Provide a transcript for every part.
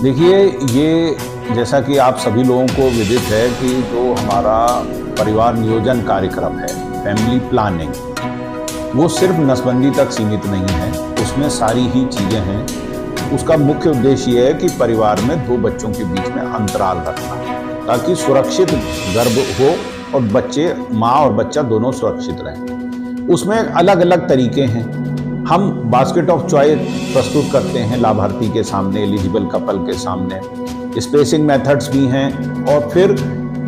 देखिए, ये जैसा कि आप सभी लोगों को विदित है कि जो हमारा परिवार नियोजन कार्यक्रम है, फैमिली प्लानिंग, वो सिर्फ नसबंदी तक सीमित नहीं है, उसमें सारी ही चीज़ें हैं। उसका मुख्य उद्देश्य ये है कि परिवार में 2 बच्चों के बीच में अंतराल रखना, ताकि सुरक्षित गर्भ हो और बच्चे, माँ और बच्चा दोनों सुरक्षित रहें। उसमें अलग अलग तरीके हैं। हम बास्केट ऑफ चॉइस प्रस्तुत करते हैं लाभार्थी के सामने, एलिजिबल कपल के सामने। स्पेसिंग मेथड्स भी हैं और फिर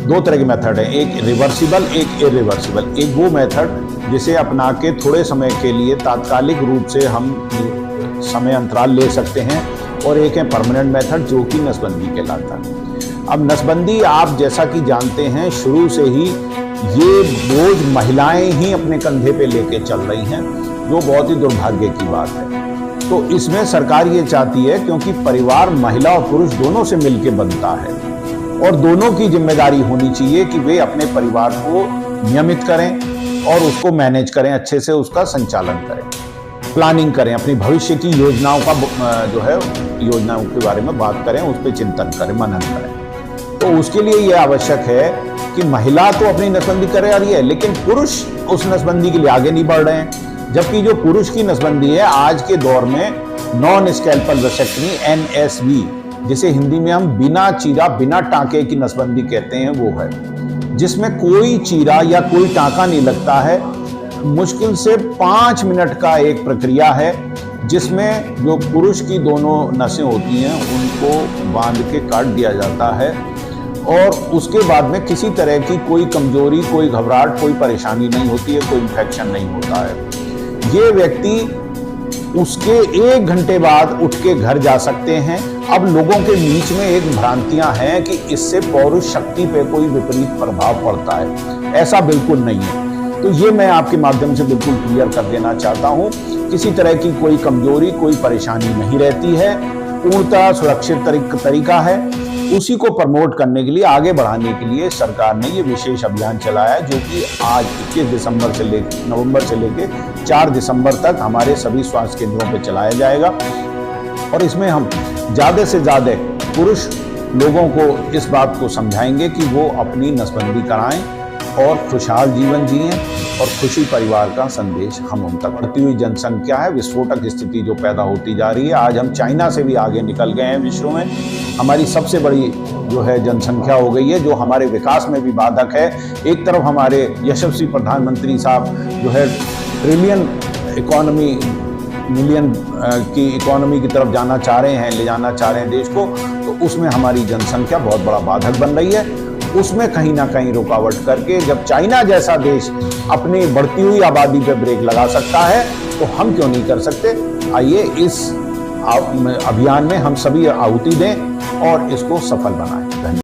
2 तरह के मेथड हैं, एक रिवर्सिबल, एक इरिवर्सिबल। एक वो मेथड जिसे अपना के थोड़े समय के लिए तात्कालिक रूप से हम समय अंतराल ले सकते हैं, और एक है परमानेंट मेथड जो कि नसबंदी कहलाता है। अब नसबंदी आप जैसा कि जानते हैं, शुरू से ही ये बोझ महिलाएं ही अपने कंधे पे लेके चल रही हैं, जो बहुत ही दुर्भाग्य की बात है। तो इसमें सरकार ये चाहती है, क्योंकि परिवार महिला और पुरुष दोनों से मिलकर बनता है और दोनों की जिम्मेदारी होनी चाहिए कि वे अपने परिवार को नियमित करें और उसको मैनेज करें, अच्छे से उसका संचालन करें, प्लानिंग करें, अपनी भविष्य की योजनाओं का जो है योजनाओं के बारे में बात करें, उस पर चिंतन करें, मनन करें। तो उसके लिए यह आवश्यक है कि महिला तो अपनी नसबंदी करे आ रही है, लेकिन पुरुष उस नसबंदी के लिए आगे नहीं बढ़ रहे हैं। जबकि जो पुरुष की नसबंदी है आज के दौर में नॉन स्कैल्पल वेसेक्टमी, NSV, जिसे हिंदी में हम बिना चीरा बिना टांके की नसबंदी कहते हैं, वो है जिसमें कोई चीरा या कोई टांका नहीं लगता है। मुश्किल से 5 मिनट का एक प्रक्रिया है, जिसमें जो पुरुष की दोनों नसें होती हैं उनको बांध के काट दिया जाता है, और उसके बाद में किसी तरह की कोई कमजोरी, कोई घबराहट, कोई परेशानी नहीं होती है, कोई इन्फेक्शन नहीं होता है। ये व्यक्ति उसके 1 घंटे बाद उठ के घर जा सकते हैं। अब लोगों के बीच में एक भ्रांतियां हैं कि इससे पौरुष शक्ति पे कोई विपरीत प्रभाव पड़ता है। ऐसा बिल्कुल नहीं है। तो ये मैं आपके माध्यम से बिल्कुल क्लियर कर देना चाहता हूं, किसी तरह की कोई कमजोरी, कोई परेशानी नहीं रहती है, पूर्णतः सुरक्षित तरीका है। उसी को प्रमोट करने के लिए, आगे बढ़ाने के लिए सरकार ने ये विशेष अभियान चलाया, जो कि आज 21 नवंबर से लेकर 4 दिसंबर तक हमारे सभी स्वास्थ्य केंद्रों पर चलाया जाएगा। और इसमें हम ज़्यादा से ज़्यादा पुरुष लोगों को इस बात को समझाएंगे कि वो अपनी नसबंदी कराएं और खुशहाल जीवन जिएं, और खुशी परिवार का संदेश हम उन तक। बढ़ती हुई जनसंख्या है, विस्फोटक स्थिति जो पैदा होती जा रही है, आज हम चाइना से भी आगे निकल गए हैं विश्व में। हमारी सबसे बड़ी जो है जनसंख्या हो गई है, जो हमारे विकास में भी बाधक है। एक तरफ हमारे यशस्वी प्रधानमंत्री साहब जो है ट्रिलियन इकोनॉमी, मिलियन की इकोनॉमी की तरफ जाना चाह रहे हैं, ले जाना चाह रहे हैं देश को, तो उसमें हमारी जनसंख्या बहुत बड़ा बाधक बन रही है। उसमें कहीं ना कहीं रुकावट करके जब चाइना जैसा देश अपनी बढ़ती हुई आबादी पर ब्रेक लगा सकता है, तो हम क्यों नहीं कर सकते। आइए इस अभियान में हम सभी आहुति दें और इसको सफल बनाएं। धन्यवाद।